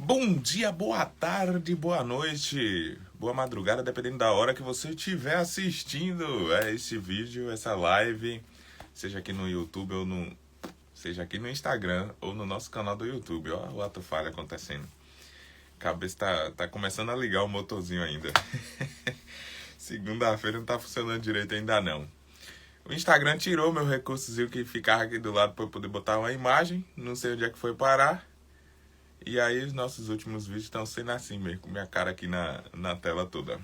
Bom dia, boa tarde, boa noite, boa madrugada, dependendo da hora que você estiver assistindo esse vídeo, essa live, seja aqui no YouTube ou seja aqui no Instagram ou no nosso canal do YouTube. Ó, o ato falha acontecendo. A cabeça tá começando a ligar o motorzinho ainda. Segunda-feira não tá funcionando direito ainda não. O Instagram tirou meu recursozinho que ficava aqui do lado para eu poder botar uma imagem, não sei onde é que foi parar. E aí os nossos últimos vídeos estão sendo assim mesmo, com minha cara aqui na tela toda.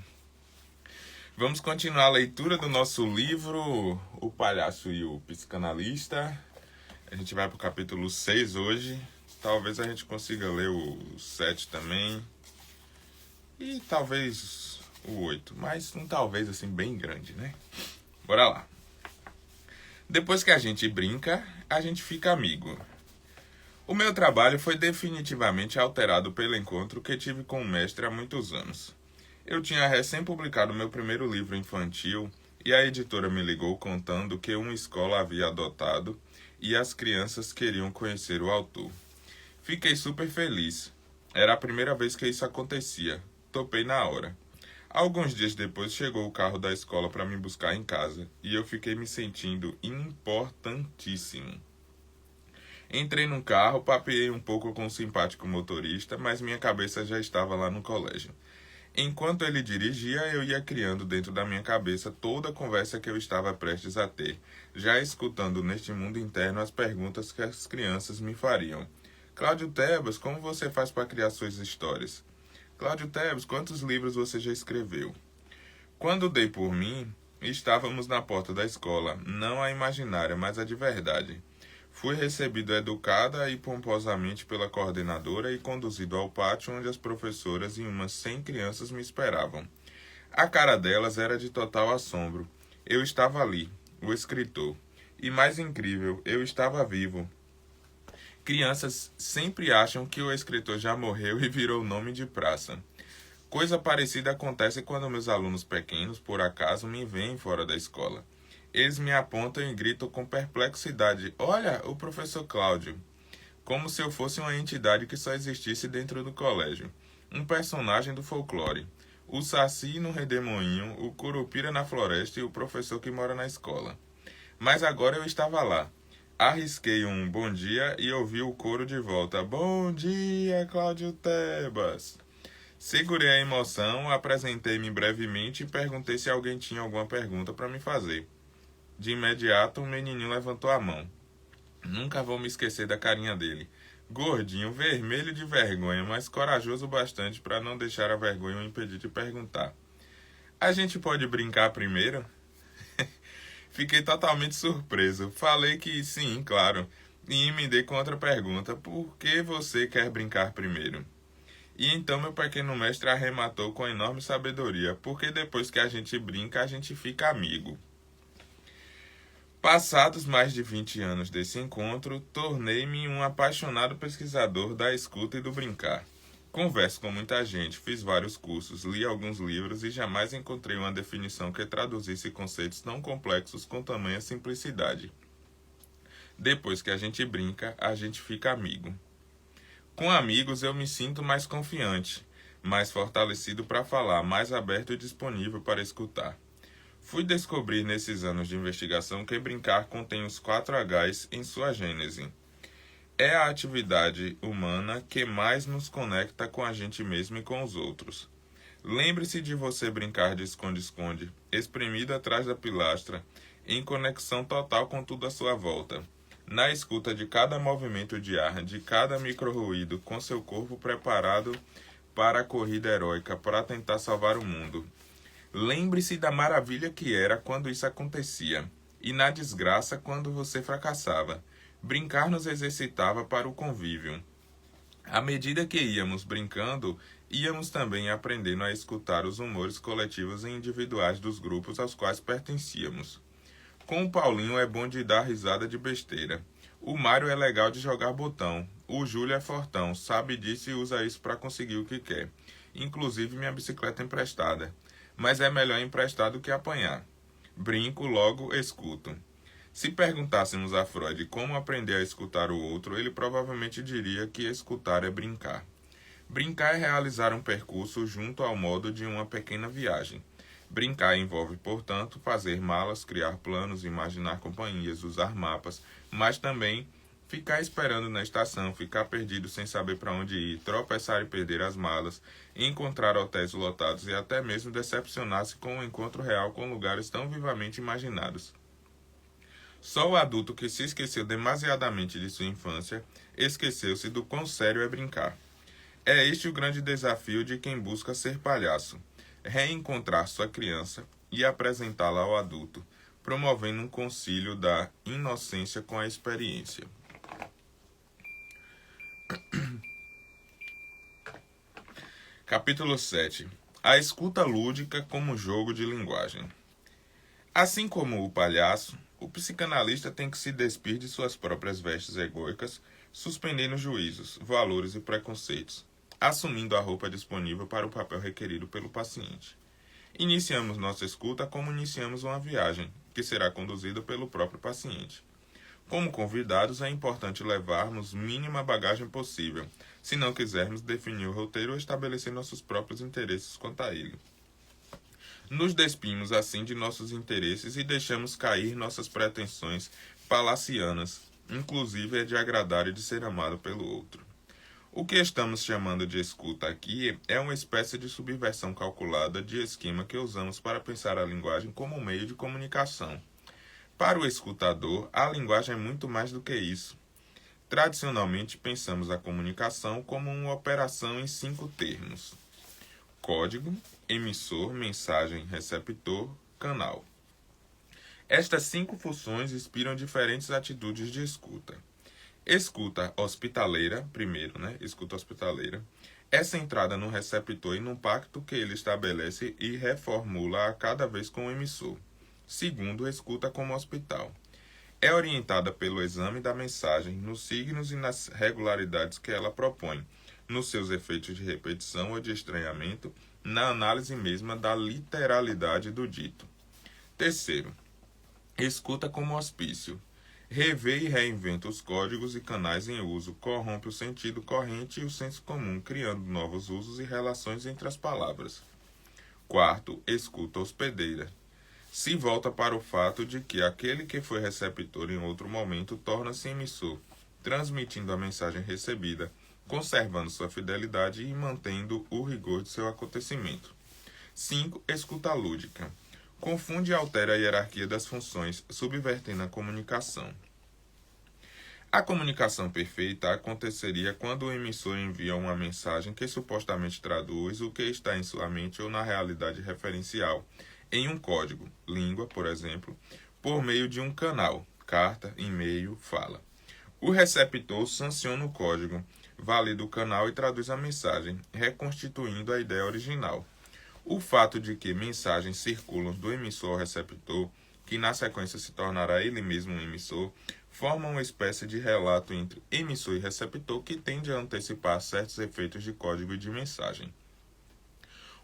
Vamos continuar a leitura do nosso livro, O Palhaço e o Psicanalista. A gente vai para o capítulo 6 hoje. Talvez a gente consiga ler o 7 também. E talvez o 8, mas um talvez assim bem grande, né? Bora lá. Depois que a gente brinca, a gente fica amigo. O meu trabalho foi definitivamente alterado pelo encontro que tive com o mestre há muitos anos. Eu tinha recém-publicado meu primeiro livro infantil e a editora me ligou contando que uma escola havia adotado e as crianças queriam conhecer o autor. Fiquei super feliz. Era a primeira vez que isso acontecia. Topei na hora. Alguns dias depois chegou o carro da escola para me buscar em casa e eu fiquei me sentindo importantíssimo. Entrei no carro, papeei um pouco com o simpático motorista, mas minha cabeça já estava lá no colégio. Enquanto ele dirigia, eu ia criando dentro da minha cabeça toda a conversa que eu estava prestes a ter, já escutando neste mundo interno as perguntas que as crianças me fariam. Cláudio Tebas, como você faz para criar suas histórias? Cláudio Tebas, quantos livros você já escreveu? Quando dei por mim, estávamos na porta da escola, não a imaginária, mas a de verdade. Fui recebido educada e pomposamente pela coordenadora e conduzido ao pátio onde as professoras e umas 100 crianças me esperavam. A cara delas era de total assombro. Eu estava ali, o escritor. E mais incrível, eu estava vivo. Crianças sempre acham que o escritor já morreu e virou nome de praça. Coisa parecida acontece quando meus alunos pequenos, por acaso, me veem fora da escola. Eles me apontam e gritam com perplexidade: "Olha, o professor Cláudio!" Como se eu fosse uma entidade que só existisse dentro do colégio. Um personagem do folclore. O Saci no Redemoinho, o Curupira na floresta e o professor que mora na escola. Mas agora eu estava lá. Arrisquei um bom dia e ouvi o coro de volta: "Bom dia, Cláudio Tebas!" Segurei a emoção, apresentei-me brevemente e perguntei se alguém tinha alguma pergunta para me fazer. De imediato, o menininho levantou a mão. Nunca vou me esquecer da carinha dele. Gordinho, vermelho de vergonha, mas corajoso bastante para não deixar a vergonha o impedir de perguntar. A gente pode brincar primeiro? Fiquei totalmente surpreso. Falei que sim, claro. E emendei com outra pergunta: por que você quer brincar primeiro? E então meu pequeno mestre arrematou com enorme sabedoria: porque depois que a gente brinca, a gente fica amigo. Passados mais de 20 anos desse encontro, tornei-me um apaixonado pesquisador da escuta e do brincar. Converso com muita gente, fiz vários cursos, li alguns livros e jamais encontrei uma definição que traduzisse conceitos tão complexos com tamanha simplicidade. Depois que a gente brinca, a gente fica amigo. Com amigos eu me sinto mais confiante, mais fortalecido para falar, mais aberto e disponível para escutar. Fui descobrir nesses anos de investigação que brincar contém os 4 Hs em sua gênese. É a atividade humana que mais nos conecta com a gente mesmo e com os outros. Lembre-se de você brincar de esconde-esconde, espremido atrás da pilastra, em conexão total com tudo à sua volta. Na escuta de cada movimento de ar, de cada micro-ruído, com seu corpo preparado para a corrida heróica, para tentar salvar o mundo. Lembre-se da maravilha que era quando isso acontecia, e na desgraça quando você fracassava. Brincar nos exercitava para o convívio. À medida que íamos brincando, íamos também aprendendo a escutar os humores coletivos e individuais dos grupos aos quais pertencíamos. Com o Paulinho é bom de dar risada de besteira. O Mário é legal de jogar botão. O Júlio é fortão, sabe disso e usa isso para conseguir o que quer. Inclusive minha bicicleta emprestada. Mas é melhor emprestar do que apanhar. Brinco, logo escuto. Se perguntássemos a Freud como aprender a escutar o outro, ele provavelmente diria que escutar é brincar. Brincar é realizar um percurso junto ao modo de uma pequena viagem. Brincar envolve, portanto, fazer malas, criar planos, imaginar companhias, usar mapas, mas também ficar esperando na estação, ficar perdido sem saber para onde ir, tropeçar e perder as malas, encontrar hotéis lotados e até mesmo decepcionar-se com o encontro real com lugares tão vivamente imaginados. Só o adulto que se esqueceu demasiadamente de sua infância esqueceu-se do quão sério é brincar. É este o grande desafio de quem busca ser palhaço: reencontrar sua criança e apresentá-la ao adulto, promovendo um concílio da inocência com a experiência. Capítulo 7. A escuta lúdica como jogo de linguagem. Assim como o palhaço, o psicanalista tem que se despir de suas próprias vestes egóicas, suspendendo juízos, valores e preconceitos, assumindo a roupa disponível para o papel requerido pelo paciente. Iniciamos nossa escuta como iniciamos uma viagem, que será conduzida pelo próprio paciente. Como convidados, é importante levarmos mínima bagagem possível, se não quisermos definir o roteiro ou estabelecer nossos próprios interesses quanto a ele. Nos despimos assim de nossos interesses e deixamos cair nossas pretensões palacianas, inclusive a de agradar e de ser amado pelo outro. O que estamos chamando de escuta aqui é uma espécie de subversão calculada de esquema que usamos para pensar a linguagem como um meio de comunicação. Para o escutador, a linguagem é muito mais do que isso. Tradicionalmente, pensamos a comunicação como uma operação em 5 termos: código, emissor, mensagem, receptor, canal. Estas 5 funções inspiram diferentes atitudes de escuta. Escuta hospitaleira, primeiro, escuta hospitaleira, é centrada no receptor e no pacto que ele estabelece e reformula a cada vez com o emissor. Segundo, escuta como hospital. É orientada pelo exame da mensagem, nos signos e nas regularidades que ela propõe, nos seus efeitos de repetição ou de estranhamento, na análise mesma da literalidade do dito. Terceiro, escuta como hospício. Revê e reinventa os códigos e canais em uso, corrompe o sentido corrente e o senso comum, criando novos usos e relações entre as palavras. Quarto, escuta hospedeira. Se volta para o fato de que aquele que foi receptor em outro momento torna-se emissor, transmitindo a mensagem recebida, conservando sua fidelidade e mantendo o rigor de seu acontecimento. 5. Escuta lúdica. Confunde e altera a hierarquia das funções, subvertendo a comunicação. A comunicação perfeita aconteceria quando o emissor envia uma mensagem que supostamente traduz o que está em sua mente ou na realidade referencial, em um código, língua, por exemplo, por meio de um canal, carta, e-mail, fala. O receptor sanciona o código, valida o canal e traduz a mensagem, reconstituindo a ideia original. O fato de que mensagens circulam do emissor ao receptor, que na sequência se tornará ele mesmo um emissor, forma uma espécie de relato entre emissor e receptor que tende a antecipar certos efeitos de código e de mensagem.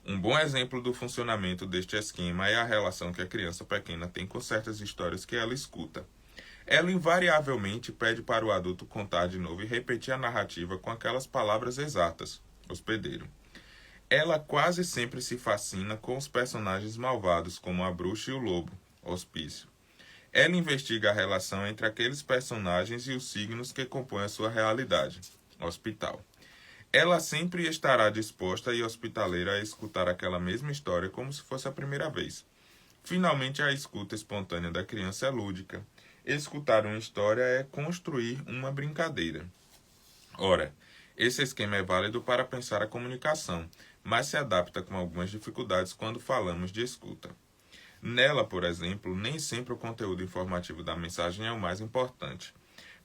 Um bom exemplo do funcionamento deste esquema é a relação que a criança pequena tem com certas histórias que ela escuta. Ela invariavelmente pede para o adulto contar de novo e repetir a narrativa com aquelas palavras exatas, hospedeiro. Ela quase sempre se fascina com os personagens malvados, como a bruxa e o lobo, hospício. Ela investiga a relação entre aqueles personagens e os signos que compõem a sua realidade, hospital. Ela sempre estará disposta e hospitaleira a escutar aquela mesma história como se fosse a primeira vez. Finalmente, a escuta espontânea da criança é lúdica. Escutar uma história é construir uma brincadeira. Ora, esse esquema é válido para pensar a comunicação, mas se adapta com algumas dificuldades quando falamos de escuta. Nela, por exemplo, nem sempre o conteúdo informativo da mensagem é o mais importante.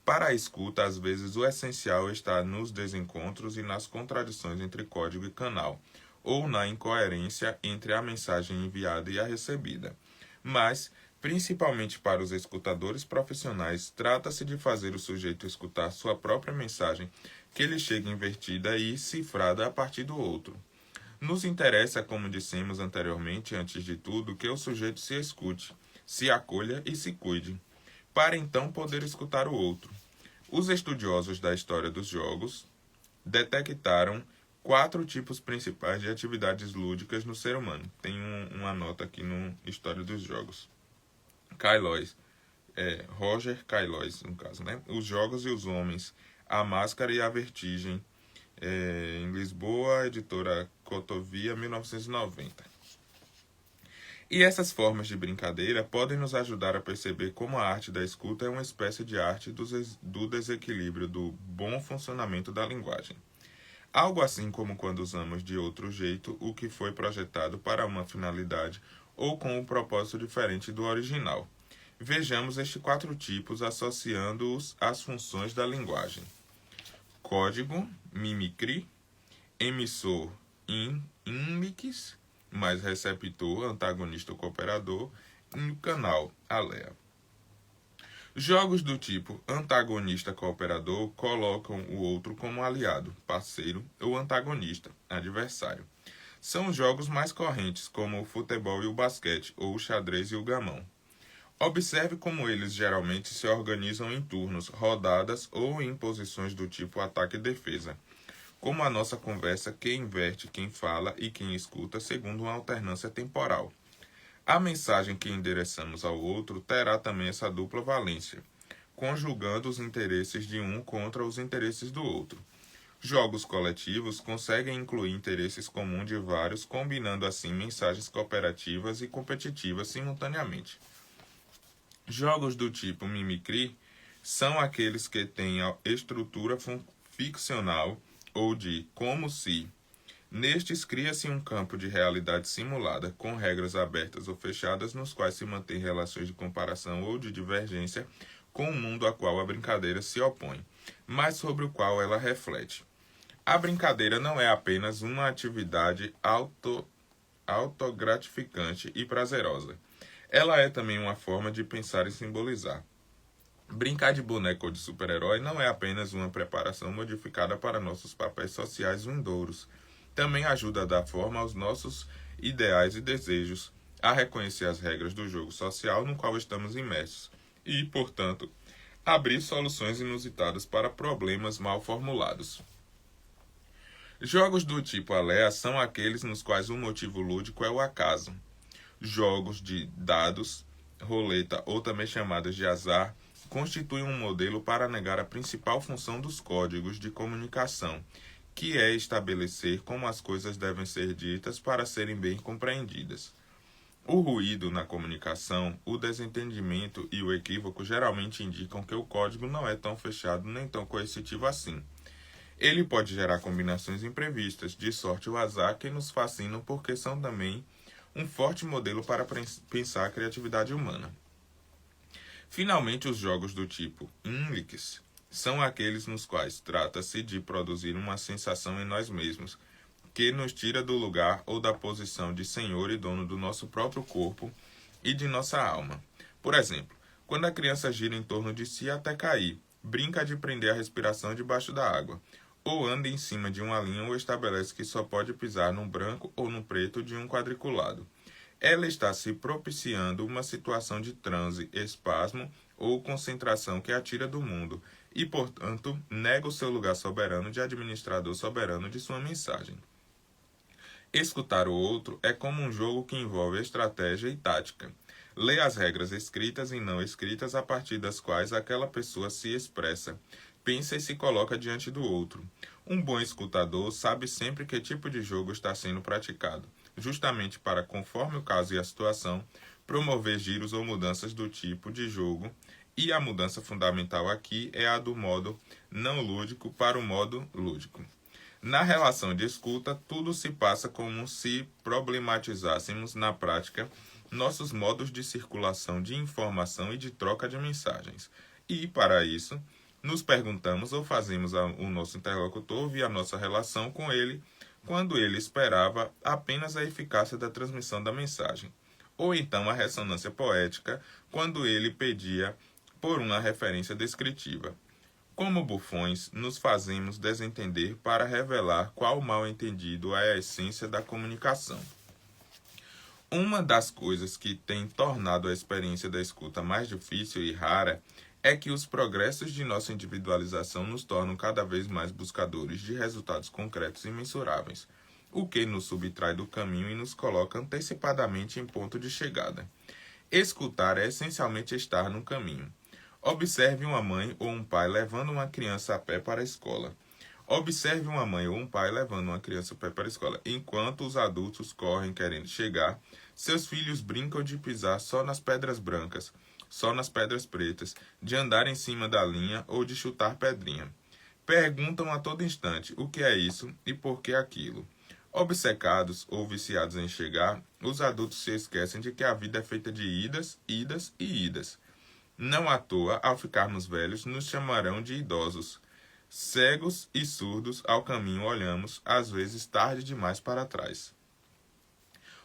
Para a escuta, às vezes o essencial está nos desencontros e nas contradições entre código e canal, ou na incoerência entre a mensagem enviada e a recebida. Mas, principalmente para os escutadores profissionais, trata-se de fazer o sujeito escutar sua própria mensagem, que lhe chega invertida e cifrada a partir do outro. Nos interessa, como dissemos anteriormente, antes de tudo, que o sujeito se escute, se acolha e se cuide, para então poder escutar o outro. Os estudiosos da história dos jogos detectaram 4 tipos principais de atividades lúdicas no ser humano. Tem uma nota aqui no História dos Jogos. Caillois, Roger Caillois, no caso, né? Os Jogos e os Homens, A Máscara e a Vertigem, em Lisboa, editora Cotovia, 1990. E essas formas de brincadeira podem nos ajudar a perceber como a arte da escuta é uma espécie de arte do desequilíbrio do bom funcionamento da linguagem. Algo assim como quando usamos de outro jeito o que foi projetado para uma finalidade ou com um propósito diferente do original. Vejamos estes 4 tipos associando-os às funções da linguagem. Código, mimicry, emissor, índices, mais receptor, antagonista ou cooperador, e o canal, alea. Jogos do tipo antagonista-cooperador colocam o outro como aliado, parceiro ou antagonista, adversário. São os jogos mais correntes, como o futebol e o basquete, ou o xadrez e o gamão. Observe como eles geralmente se organizam em turnos, rodadas ou em posições do tipo ataque e defesa. Como a nossa conversa que inverte quem fala e quem escuta segundo uma alternância temporal. A mensagem que endereçamos ao outro terá também essa dupla valência, conjugando os interesses de um contra os interesses do outro. Jogos coletivos conseguem incluir interesses comuns de vários, combinando assim mensagens cooperativas e competitivas simultaneamente. Jogos do tipo mimicry são aqueles que têm a estrutura ficcional ou de como se. Nestes, cria-se um campo de realidade simulada, com regras abertas ou fechadas, nos quais se mantém relações de comparação ou de divergência com o mundo a qual a brincadeira se opõe, mas sobre o qual ela reflete. A brincadeira não é apenas uma atividade autogratificante e prazerosa. Ela é também uma forma de pensar e simbolizar. Brincar de boneco ou de super-herói não é apenas uma preparação modificada para nossos papéis sociais vindouros. Também ajuda a dar forma aos nossos ideais e desejos, a reconhecer as regras do jogo social no qual estamos imersos e, portanto, abrir soluções inusitadas para problemas mal formulados. Jogos do tipo alea são aqueles nos quais o motivo lúdico é o acaso. Jogos de dados, roleta ou também chamadas de azar, constituem um modelo para negar a principal função dos códigos de comunicação, que é estabelecer como as coisas devem ser ditas para serem bem compreendidas. O ruído na comunicação, o desentendimento e o equívoco geralmente indicam que o código não é tão fechado nem tão coercitivo assim. Ele pode gerar combinações imprevistas, de sorte o azar, que nos fascinam porque são também um forte modelo para pensar a criatividade humana. Finalmente, os jogos do tipo índices são aqueles nos quais trata-se de produzir uma sensação em nós mesmos, que nos tira do lugar ou da posição de senhor e dono do nosso próprio corpo e de nossa alma. Por exemplo, quando a criança gira em torno de si até cair, brinca de prender a respiração debaixo da água, ou anda em cima de uma linha ou estabelece que só pode pisar no branco ou no preto de um quadriculado. Ela está se propiciando uma situação de transe, espasmo ou concentração que a tira do mundo e, portanto, nega o seu lugar soberano de administrador soberano de sua mensagem. Escutar o outro é como um jogo que envolve estratégia e tática. Lê as regras escritas e não escritas a partir das quais aquela pessoa se expressa, pensa e se coloca diante do outro. Um bom escutador sabe sempre que tipo de jogo está sendo praticado, justamente para, conforme o caso e a situação, promover giros ou mudanças do tipo de jogo, e a mudança fundamental aqui é a do modo não lúdico para o modo lúdico. Na relação de escuta, tudo se passa como se problematizássemos na prática nossos modos de circulação de informação e de troca de mensagens. E, para isso, nos perguntamos ou fazemos o nosso interlocutor via nossa relação com ele, quando ele esperava apenas a eficácia da transmissão da mensagem, ou então a ressonância poética, quando ele pedia por uma referência descritiva. Como bufões, nos fazemos desentender para revelar qual mal-entendido é a essência da comunicação. Uma das coisas que tem tornado a experiência da escuta mais difícil e rara é que os progressos de nossa individualização nos tornam cada vez mais buscadores de resultados concretos e mensuráveis, o que nos subtrai do caminho e nos coloca antecipadamente em ponto de chegada. Escutar é essencialmente estar no caminho. Observe uma mãe ou um pai levando uma criança a pé para a escola. Observe uma mãe ou um pai levando uma criança a pé para a escola. Enquanto os adultos correm querendo chegar, seus filhos brincam de pisar só nas pedras brancas, só nas pedras pretas, de andar em cima da linha ou de chutar pedrinha. Perguntam a todo instante o que é isso e por que aquilo. Obcecados ou viciados em chegar, os adultos se esquecem de que a vida é feita de idas, idas e idas. Não à toa, ao ficarmos velhos, nos chamarão de idosos. Cegos e surdos ao caminho olhamos, às vezes tarde demais para trás.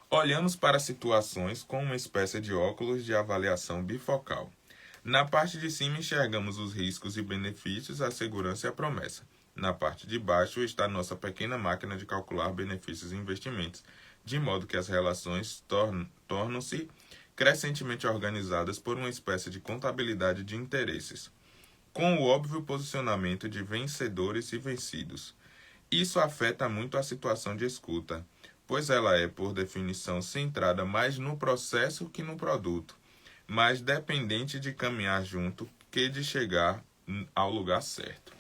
Olhamos para situações com uma espécie de óculos de avaliação bifocal. Na parte de cima enxergamos os riscos e benefícios, a segurança e a promessa. Na parte de baixo está nossa pequena máquina de calcular benefícios e investimentos, de modo que as relações tornam-se crescentemente organizadas por uma espécie de contabilidade de interesses, com o óbvio posicionamento de vencedores e vencidos. Isso afeta muito a situação de escuta, pois ela é, por definição, centrada mais no processo que no produto, mais dependente de caminhar junto que de chegar ao lugar certo.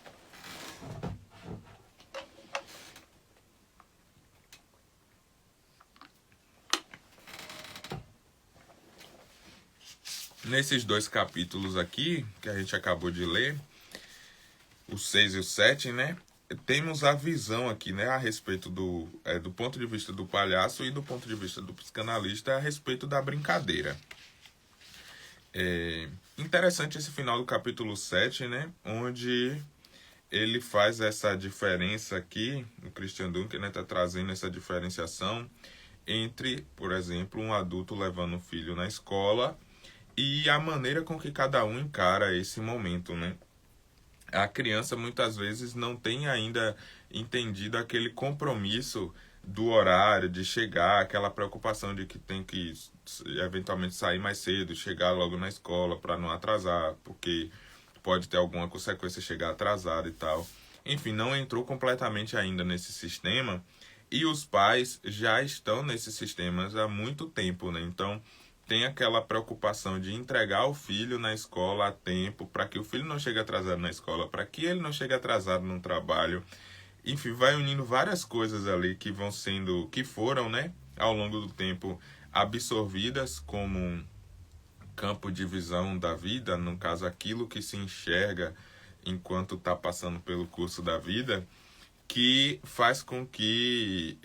Nesses dois capítulos aqui, que a gente acabou de ler, o 6 e o 7, né? Temos a visão aqui, né, a respeito do ponto de vista do palhaço e do ponto de vista do psicanalista a respeito da brincadeira. Interessante esse final do capítulo 7, né, onde ele faz essa diferença aqui, o Christian Dunker, né, está trazendo essa diferenciação entre, por exemplo, um adulto levando um filho na escola e a maneira com que cada um encara esse momento, né? A criança muitas vezes não tem ainda entendido aquele compromisso do horário, de chegar, aquela preocupação de que tem que eventualmente sair mais cedo, chegar logo na escola para não atrasar, porque pode ter alguma consequência chegar atrasado e tal. Enfim, não entrou completamente ainda nesse sistema e os pais já estão nesses sistemas há muito tempo, né? Então, tem aquela preocupação de entregar o filho na escola a tempo, para que o filho não chegue atrasado na escola, para que ele não chegue atrasado no trabalho. Enfim, vai unindo várias coisas ali que foram, né, ao longo do tempo, absorvidas como um campo de visão da vida, no caso, aquilo que se enxerga enquanto está passando pelo curso da vida, que faz com que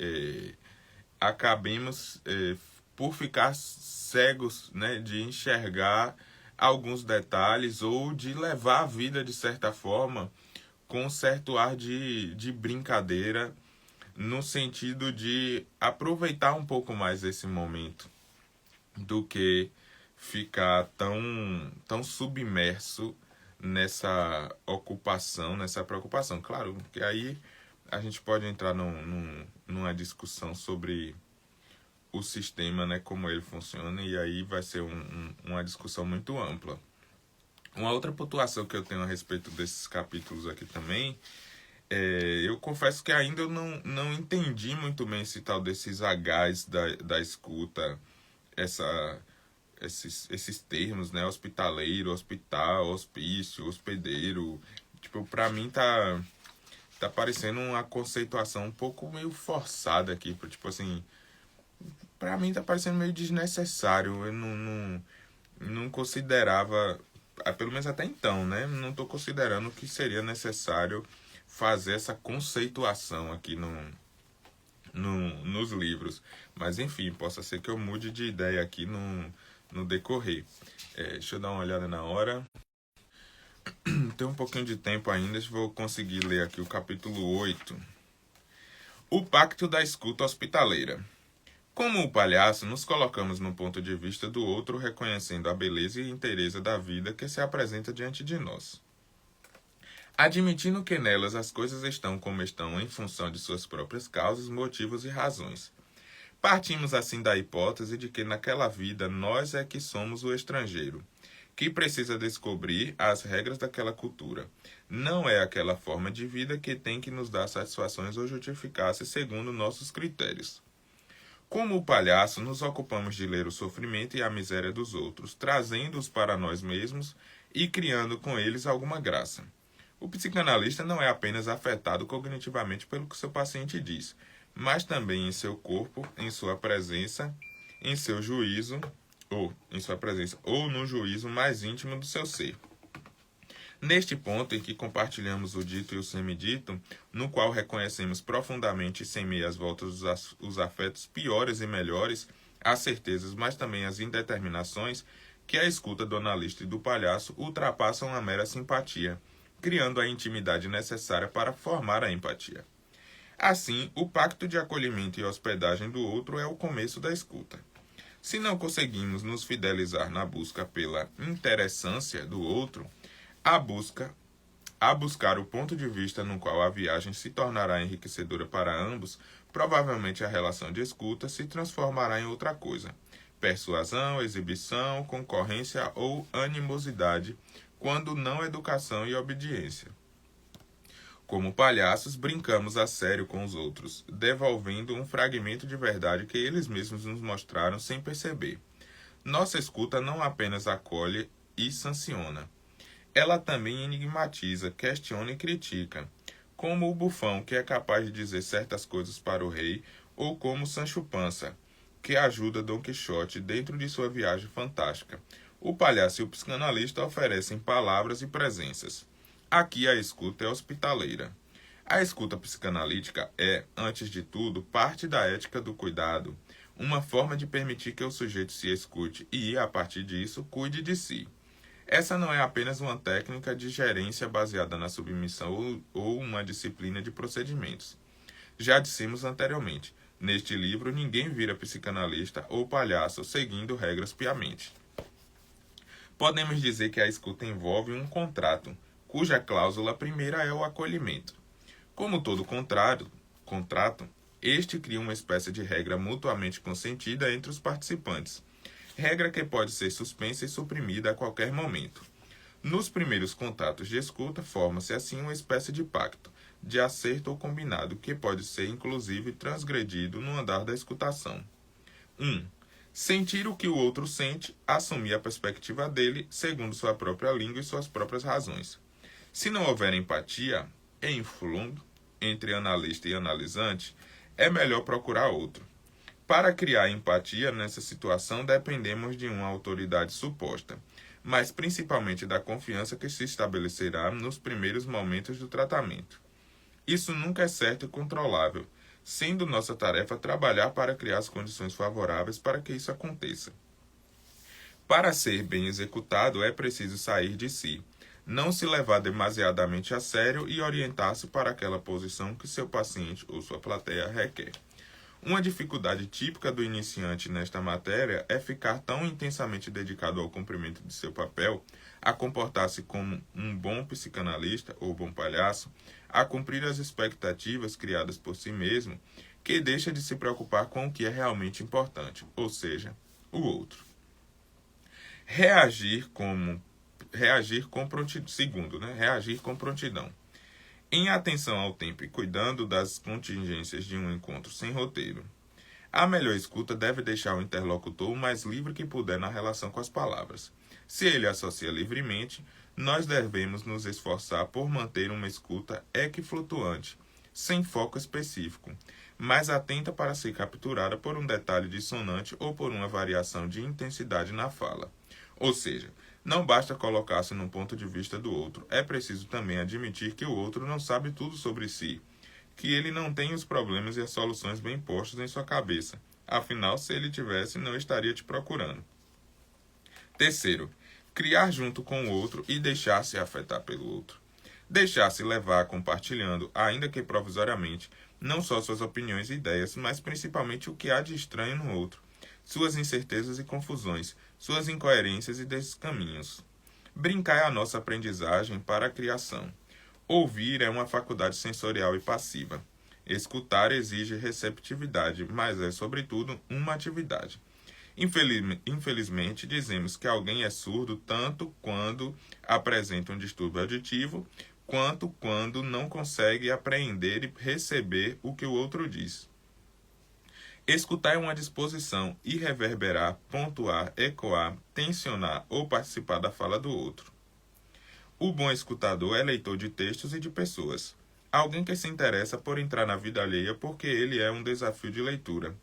acabemos por ficar cegos, né, de enxergar alguns detalhes ou de levar a vida de certa forma com um certo ar de brincadeira, no sentido de aproveitar um pouco mais esse momento do que ficar tão submerso nessa ocupação, nessa preocupação. Claro, que aí a gente pode entrar numa discussão sobre o sistema, né, como ele funciona, e aí vai ser uma discussão muito ampla. Uma outra pontuação que eu tenho a respeito desses capítulos aqui também, eu confesso que ainda eu não entendi muito bem esse tal desses Hs da escuta, esses termos, né, hospitaleiro, hospital, hospício, hospedeiro. Tipo, pra mim tá parecendo uma conceituação um pouco meio forçada aqui, tipo assim, pra mim tá parecendo meio desnecessário. Eu não considerava, pelo menos até então, né? Não tô considerando que seria necessário fazer essa conceituação aqui nos livros. Mas enfim, possa ser que eu mude de ideia aqui no decorrer. Deixa eu dar uma olhada na hora. Tem um pouquinho de tempo ainda, vou conseguir ler aqui o capítulo 8. O Pacto da Escuta Hospitaleira. Como o palhaço, nos colocamos no ponto de vista do outro, reconhecendo a beleza e inteireza da vida que se apresenta diante de nós. Admitindo que nelas as coisas estão como estão em função de suas próprias causas, motivos e razões. Partimos assim da hipótese de que naquela vida nós é que somos o estrangeiro, que precisa descobrir as regras daquela cultura. Não é aquela forma de vida que tem que nos dar satisfações ou justificar-se segundo nossos critérios. Como o palhaço, nos ocupamos de ler o sofrimento e a miséria dos outros, trazendo-os para nós mesmos e criando com eles alguma graça. O psicanalista não é apenas afetado cognitivamente pelo que seu paciente diz, mas também em seu corpo, em sua presença, em seu juízo, ou no juízo mais íntimo do seu ser. Neste ponto em que compartilhamos o dito e o semidito, no qual reconhecemos profundamente e sem meias voltas os afetos piores e melhores, as certezas, mas também as indeterminações, que a escuta do analista e do palhaço ultrapassam a mera simpatia, criando a intimidade necessária para formar a empatia. Assim, o pacto de acolhimento e hospedagem do outro é o começo da escuta. Se não conseguimos nos fidelizar na busca pela interessância do outro, a buscar o ponto de vista no qual a viagem se tornará enriquecedora para ambos, provavelmente a relação de escuta se transformará em outra coisa: persuasão, exibição, concorrência ou animosidade, quando não educação e obediência. Como palhaços, brincamos a sério com os outros, devolvendo um fragmento de verdade que eles mesmos nos mostraram sem perceber. Nossa escuta não apenas acolhe e sanciona. Ela também enigmatiza, questiona e critica, como o bufão que é capaz de dizer certas coisas para o rei, ou como Sancho Panza, que ajuda Dom Quixote dentro de sua viagem fantástica. O palhaço e o psicanalista oferecem palavras e presenças. Aqui a escuta é hospitaleira. A escuta psicanalítica é, antes de tudo, parte da ética do cuidado, uma forma de permitir que o sujeito se escute e, a partir disso, cuide de si. Essa não é apenas uma técnica de gerência baseada na submissão ou uma disciplina de procedimentos. Já dissemos anteriormente, neste livro ninguém vira psicanalista ou palhaço seguindo regras piamente. Podemos dizer que a escuta envolve um contrato, cuja cláusula primeira é o acolhimento. Como todo contrato, este cria uma espécie de regra mutuamente consentida entre os participantes, regra que pode ser suspensa e suprimida a qualquer momento. Nos primeiros contatos de escuta, forma-se assim uma espécie de pacto, de acerto ou combinado, que pode ser inclusive transgredido no andar da escutação. 1. Sentir o que o outro sente, assumir a perspectiva dele, segundo sua própria língua e suas próprias razões. Se não houver empatia, entre analista e analisante, é melhor procurar outro. Para criar empatia nessa situação, dependemos de uma autoridade suposta, mas principalmente da confiança que se estabelecerá nos primeiros momentos do tratamento. Isso nunca é certo e controlável, sendo nossa tarefa trabalhar para criar as condições favoráveis para que isso aconteça. Para ser bem executado, é preciso sair de si, não se levar demasiadamente a sério e orientar-se para aquela posição que seu paciente ou sua plateia requer. Uma dificuldade típica do iniciante nesta matéria é ficar tão intensamente dedicado ao cumprimento de seu papel, a comportar-se como um bom psicanalista ou bom palhaço, a cumprir as expectativas criadas por si mesmo, que deixa de se preocupar com o que é realmente importante, ou seja, o outro. Reagir com prontidão. Em atenção ao tempo e cuidando das contingências de um encontro sem roteiro. A melhor escuta deve deixar o interlocutor o mais livre que puder na relação com as palavras. Se ele associa livremente, nós devemos nos esforçar por manter uma escuta equiflutuante, sem foco específico, mas atenta para ser capturada por um detalhe dissonante ou por uma variação de intensidade na fala. Ou seja, não basta colocar-se no ponto de vista do outro, é preciso também admitir que o outro não sabe tudo sobre si, que ele não tem os problemas e as soluções bem postos em sua cabeça. Afinal, se ele tivesse, não estaria te procurando. Terceiro, criar junto com o outro e deixar-se afetar pelo outro. Deixar-se levar compartilhando, ainda que provisoriamente, não só suas opiniões e ideias, mas principalmente o que há de estranho no outro, suas incertezas e confusões, suas incoerências e descaminhos. Brincar é a nossa aprendizagem para a criação. Ouvir é uma faculdade sensorial e passiva. Escutar exige receptividade, mas é, sobretudo, uma atividade. Infelizmente, dizemos que alguém é surdo tanto quando apresenta um distúrbio auditivo, quanto quando não consegue apreender e receber o que o outro diz. Escutar é uma disposição e reverberar, pontuar, ecoar, tensionar ou participar da fala do outro. O bom escutador é leitor de textos e de pessoas. Alguém que se interessa por entrar na vida alheia porque ele é um desafio de leitura.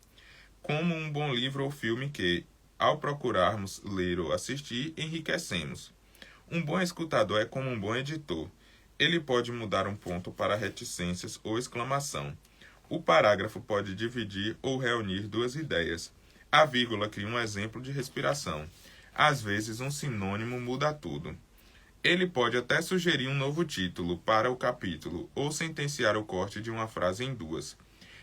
Como um bom livro ou filme que, ao procurarmos ler ou assistir, enriquecemos. Um bom escutador é como um bom editor. Ele pode mudar um ponto para reticências ou exclamação. O parágrafo pode dividir ou reunir duas ideias. A vírgula cria um exemplo de respiração. Às vezes, um sinônimo muda tudo. Ele pode até sugerir um novo título para o capítulo ou sentenciar o corte de uma frase em duas.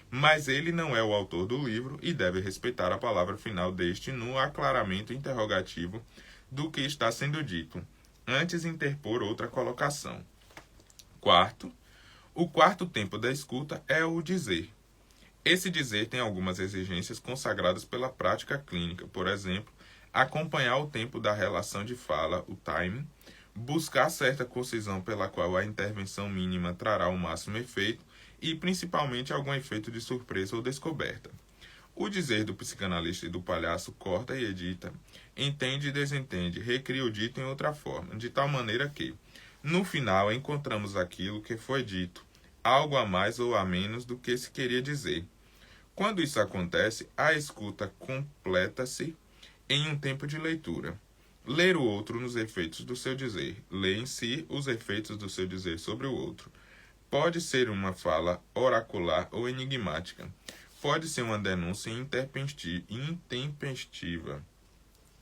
Mas ele não é o autor do livro e deve respeitar a palavra final deste no aclaramento interrogativo do que está sendo dito, antes interpor outra colocação. O quarto tempo da escuta é o dizer. Esse dizer tem algumas exigências consagradas pela prática clínica, por exemplo, acompanhar o tempo da relação de fala, o timing, buscar certa concisão pela qual a intervenção mínima trará o máximo efeito e, principalmente, algum efeito de surpresa ou descoberta. O dizer do psicanalista e do palhaço corta e edita, entende e desentende, recria o dito em outra forma, de tal maneira que, no final, encontramos aquilo que foi dito, algo a mais ou a menos do que se queria dizer. Quando isso acontece, a escuta completa-se em um tempo de leitura. Ler o outro nos efeitos do seu dizer, ler em si os efeitos do seu dizer sobre o outro. Pode ser uma fala oracular ou enigmática. Pode ser uma denúncia intempestiva,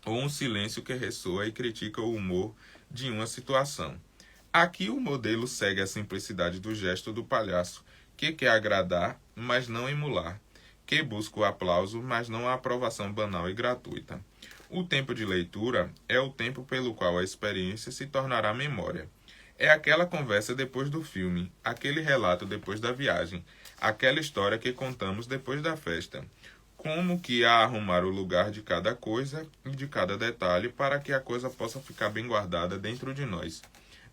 ou um silêncio que ressoa e critica o humor de uma situação. Aqui o modelo segue a simplicidade do gesto do palhaço, que quer agradar, mas não emular, que busca o aplauso, mas não a aprovação banal e gratuita. O tempo de leitura é o tempo pelo qual a experiência se tornará memória. É aquela conversa depois do filme, aquele relato depois da viagem, aquela história que contamos depois da festa. Como que a arrumar o lugar de cada coisa e de cada detalhe para que a coisa possa ficar bem guardada dentro de nós,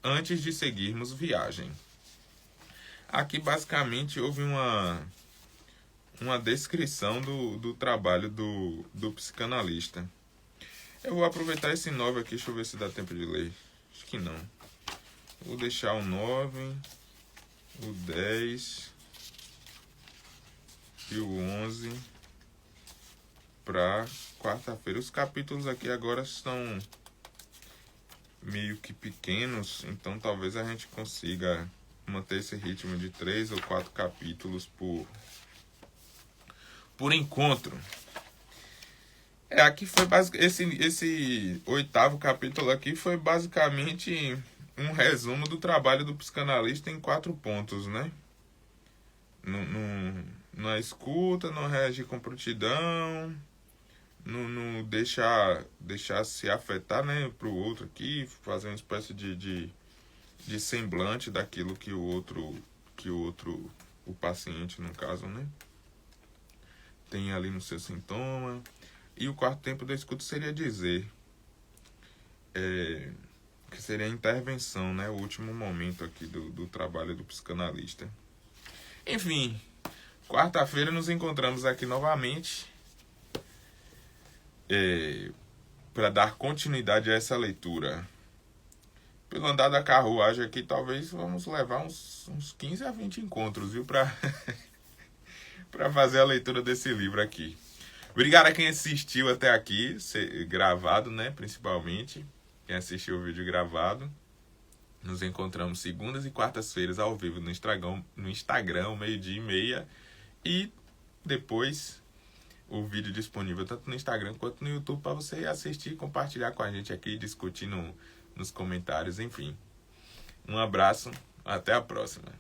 antes de seguirmos viagem. Aqui basicamente houve uma descrição do trabalho do psicanalista. Eu vou aproveitar esse 9 aqui, deixa eu ver se dá tempo de ler. Acho que não. Vou deixar o 9, o 10 e o 11 para quarta-feira. Os capítulos aqui agora estão meio que pequenos, então talvez a gente consiga manter esse ritmo de 3 ou 4 capítulos por encontro. Aqui foi esse 8º capítulo aqui foi basicamente um resumo do trabalho do psicanalista em 4 pontos, né? Não escuta, não reagir com prontidão, não deixar se afetar, né, pro outro aqui, fazer uma espécie de semblante daquilo que o outro, o paciente, no caso, né, tem ali no seu sintoma. E o quarto tempo da escuta seria dizer, que seria a intervenção, né, o último momento aqui do trabalho do psicanalista. Enfim, quarta-feira nos encontramos aqui novamente para dar continuidade a essa leitura. Pelo andar da carruagem aqui, talvez vamos levar uns 15 a 20 encontros, viu, para fazer a leitura desse livro aqui. Obrigado a quem assistiu até aqui, gravado, né, principalmente. Quem assistiu o vídeo gravado. Nos encontramos segundas e quartas-feiras ao vivo no Instagram, 12:30. E depois o vídeo disponível tanto no Instagram quanto no YouTube para você assistir e compartilhar com a gente aqui, discutir nos comentários, enfim. Um abraço, até a próxima.